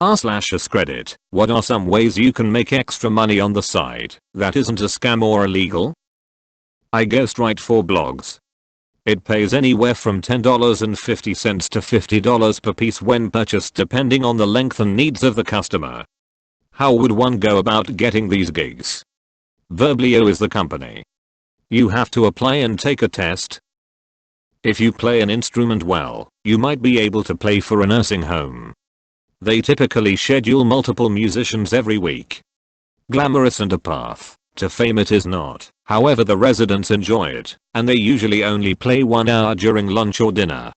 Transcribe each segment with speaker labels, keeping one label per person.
Speaker 1: r/us credit. What are some ways you can make extra money on the side that isn't a scam or illegal? I ghostwrite for blogs. It pays anywhere from $10.50 to $50 per piece when purchased depending on the length and needs of the customer. How would one go about getting these gigs? Verblio is the company. You have to apply and take a test. If you play an instrument well, you might be able to play for a nursing home. They typically schedule multiple musicians every week. Glamorous and a path to fame it is not, however the residents enjoy it, and they usually only play 1 hour during lunch or dinner.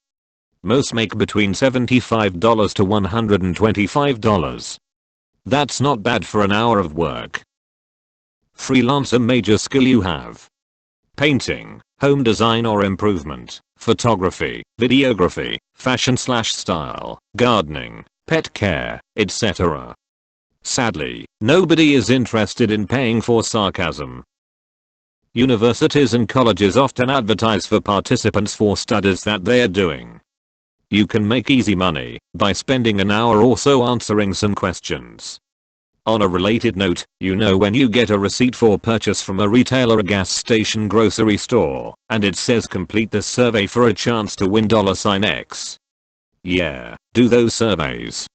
Speaker 1: Most make between $75 to $125. That's not bad for an hour of work. Freelancer major skill you have. Painting, home design or improvement, photography, videography, fashion/style, gardening, pet care, etc. Sadly, nobody is interested in paying for sarcasm. Universities and colleges often advertise for participants for studies that they are doing. You can make easy money by spending an hour or so answering some questions. On a related note, you know when you get a receipt for purchase from a retailer, a gas station, grocery store, and it says complete this survey for a chance to win $X. Yeah, do those surveys.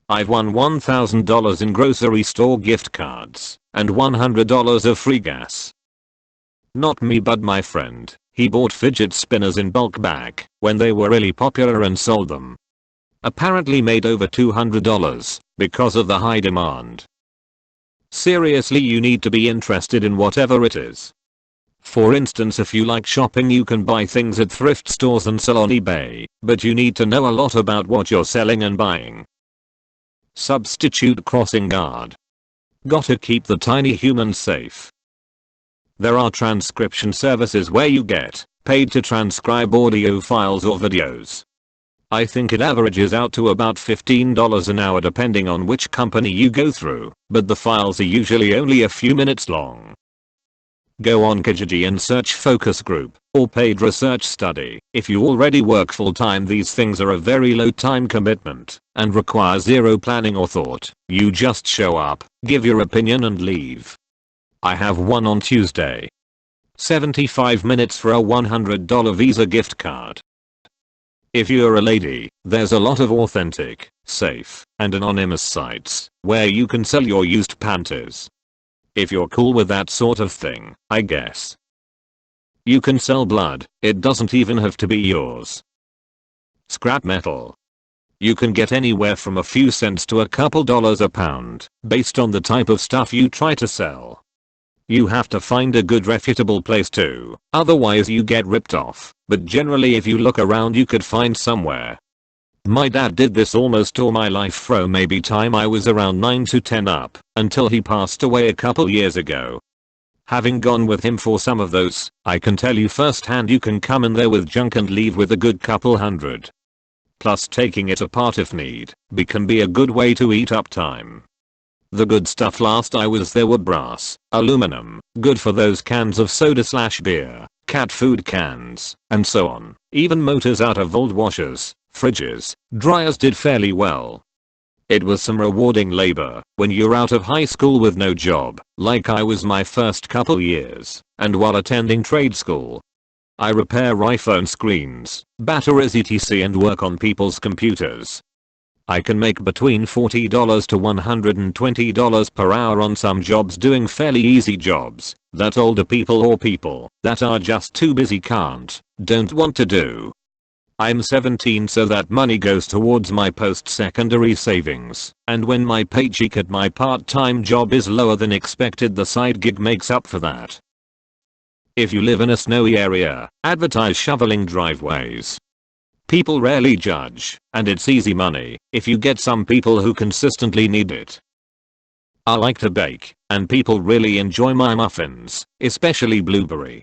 Speaker 1: I've won $1,000 in grocery store gift cards and $100 of free gas. Not me but my friend. He bought fidget spinners in bulk back when they were really popular and sold them. Apparently made over $200 because of the high demand. Seriously, you need to be interested in whatever it is. For instance, if you like shopping, you can buy things at thrift stores and sell on eBay, but you need to know a lot about what you're selling and buying. Substitute crossing guard. Gotta keep the tiny humans safe. There are transcription services where you get paid to transcribe audio files or videos. I think it averages out to about $15 an hour depending on which company you go through, but the files are usually only a few minutes long. Go on Kijiji and search focus group or paid research study. If you already work full time, these things are a very low time commitment and require zero planning or thought. You just show up, give your opinion and leave. I have one on Tuesday. 75 minutes for a $100 Visa gift card. If you're a lady, there's a lot of authentic, safe, and anonymous sites where you can sell your used panties. If you're cool with that sort of thing, I guess. You can sell blood, it doesn't even have to be yours. Scrap metal. You can get anywhere from a few cents to a couple dollars a pound, based on the type of stuff you try to sell. You have to find a good reputable place too, otherwise you get ripped off, but generally if you look around you could find somewhere. My dad did this almost all my life from maybe time I was around 9 to 10 up, until he passed away a couple years ago. Having gone with him for some of those, I can tell you firsthand you can come in there with junk and leave with a good couple hundred. Plus taking it apart if need be can be a good way to eat up time. The good stuff last I was there were brass, aluminum, good for those cans of soda/beer, cat food cans, and so on. Even motors out of old washers, fridges, dryers did fairly well. It was some rewarding labor when you're out of high school with no job, like I was my first couple years, and while attending trade school. I repair iPhone screens, batteries etc. and work on people's computers. I can make between $40 to $120 per hour on some jobs doing fairly easy jobs that older people or people that are just too busy don't want to do. I'm 17 so that money goes towards my post-secondary savings, and when my paycheck at my part-time job is lower than expected, the side gig makes up for that. If you live in a snowy area, advertise shoveling driveways. People rarely judge, and it's easy money if you get some people who consistently need it. I like to bake, and people really enjoy my muffins, especially blueberry.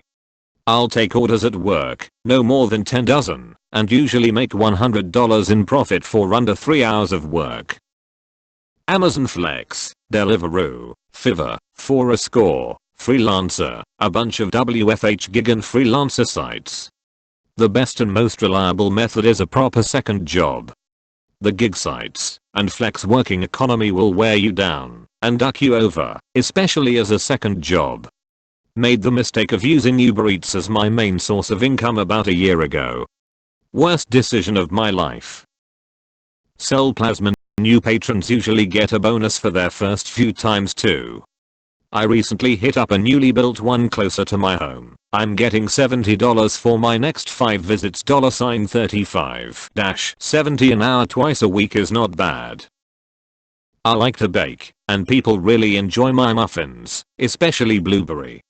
Speaker 1: I'll take orders at work, no more than 10 dozen, and usually make $100 in profit for under 3 hours of work. Amazon Flex, Deliveroo, Fiverr, Foursquare, Freelancer, a bunch of WFH gig and freelancer sites. The best and most reliable method is a proper second job. The gig sites and flex working economy will wear you down and duck you over, especially as a second job. Made the mistake of using Uber Eats as my main source of income about a year ago. Worst decision of my life. Sell plasma. New patrons usually get a bonus for their first few times too. I recently hit up a newly built one closer to my home. I'm getting $70 for my next 5 visits. $35-70 an hour twice a week is not bad. I like to bake, and people really enjoy my muffins, especially blueberry.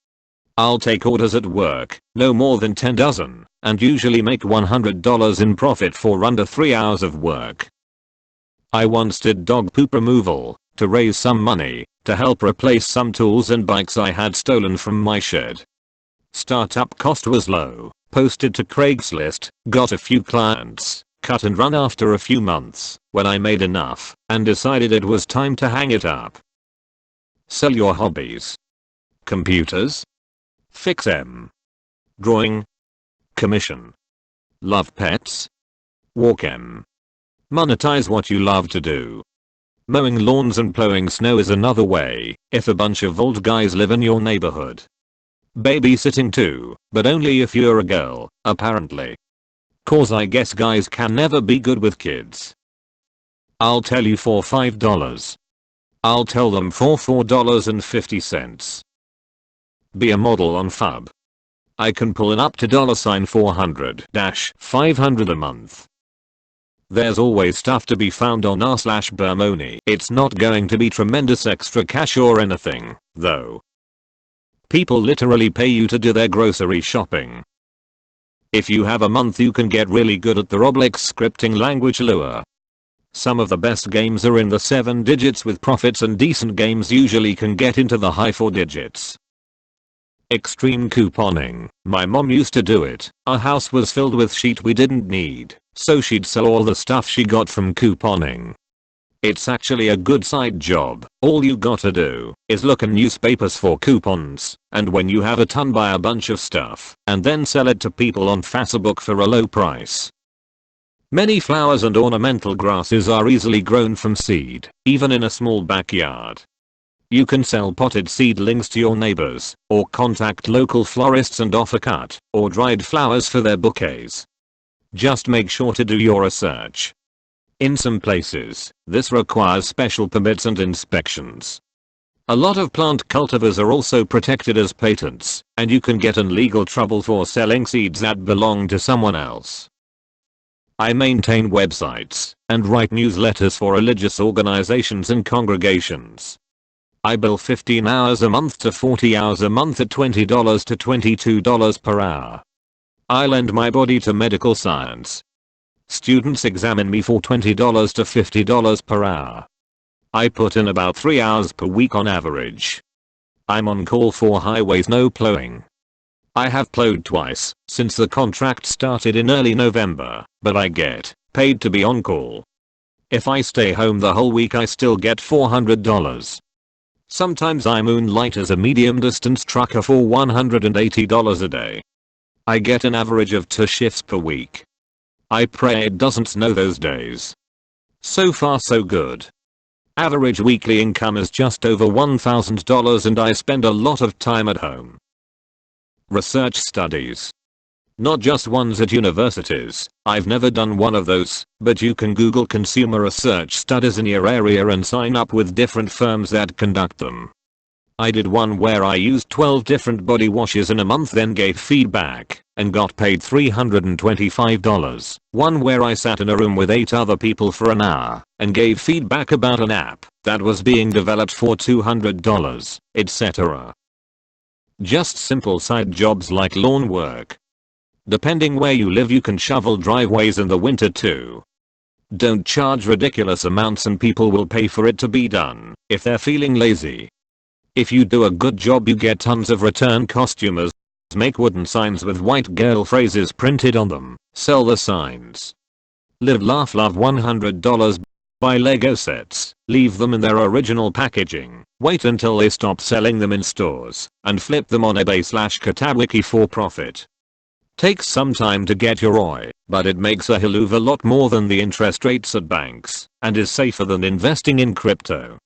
Speaker 1: I'll take orders at work, no more than 10 dozen, and usually make $100 in profit for under 3 hours of work. I once did dog poop removal to raise some money to help replace some tools and bikes I had stolen from my shed. Startup cost was low, posted to Craigslist, got a few clients, cut and run after a few months when I made enough and decided it was time to hang it up. Sell your hobbies. Computers. Fix them. Drawing. Commission. Love pets. Walk em. Monetize what you love to do. Mowing lawns and plowing snow is another way, if a bunch of old guys live in your neighborhood. Babysitting too, but only if you're a girl, apparently. Cause I guess guys can never be good with kids. I'll tell you for $5. I'll tell them for $4.50. Be a model on Fub. I can pull it up to $400-500 a month. There's always stuff to be found on r/Bermoni. It's not going to be tremendous extra cash or anything, though. People literally pay you to do their grocery shopping. If you have a month you can get really good at the Roblox scripting language Lua. Some of the best games are in the 7 digits with profits, and decent games usually can get into the high 4 digits. Extreme couponing. My mom used to do it. Our house was filled with shit we didn't need, so she'd sell all the stuff she got from couponing. It's actually a good side job. All you gotta do is look in newspapers for coupons, and when you have a ton buy a bunch of stuff and then sell it to people on Facebook for a low price. Many flowers and ornamental grasses are easily grown from seed, even in a small backyard. You can sell potted seedlings to your neighbors, or contact local florists and offer cut or dried flowers for their bouquets. Just make sure to do your research. In some places, this requires special permits and inspections. A lot of plant cultivars are also protected as patents, and you can get in legal trouble for selling seeds that belong to someone else. I maintain websites and write newsletters for religious organizations and congregations. I bill 15 hours a month to 40 hours a month at $20 to $22 per hour. I lend my body to medical science. Students examine me for $20 to $50 per hour. I put in about 3 hours per week on average. I'm on call for highway snow plowing. I have plowed twice since the contract started in early November, but I get paid to be on call. If I stay home the whole week I still get $400. Sometimes I moonlight as a medium distance trucker for $180 a day. I get an average of 2 shifts per week. I pray it doesn't snow those days. So far so good. Average weekly income is just over $1,000 and I spend a lot of time at home. Research studies. Not just ones at universities. I've never done one of those, but you can Google consumer research studies in your area and sign up with different firms that conduct them. I did one where I used 12 different body washes in a month, then gave feedback and got paid $325. One where I sat in a room with 8 other people for an hour and gave feedback about an app that was being developed for $200, etc. Just simple side jobs like lawn work. Depending where you live you can shovel driveways in the winter too. Don't charge ridiculous amounts and people will pay for it to be done if they're feeling lazy. If you do a good job you get tons of return customers. Make wooden signs with white girl phrases printed on them. Sell the signs. Live Laugh Love $100. Buy Lego sets, leave them in their original packaging, wait until they stop selling them in stores, and flip them on eBay/Katawiki for profit. Takes some time to get your ROI, but it makes a hell of a lot more than the interest rates at banks, and is safer than investing in crypto.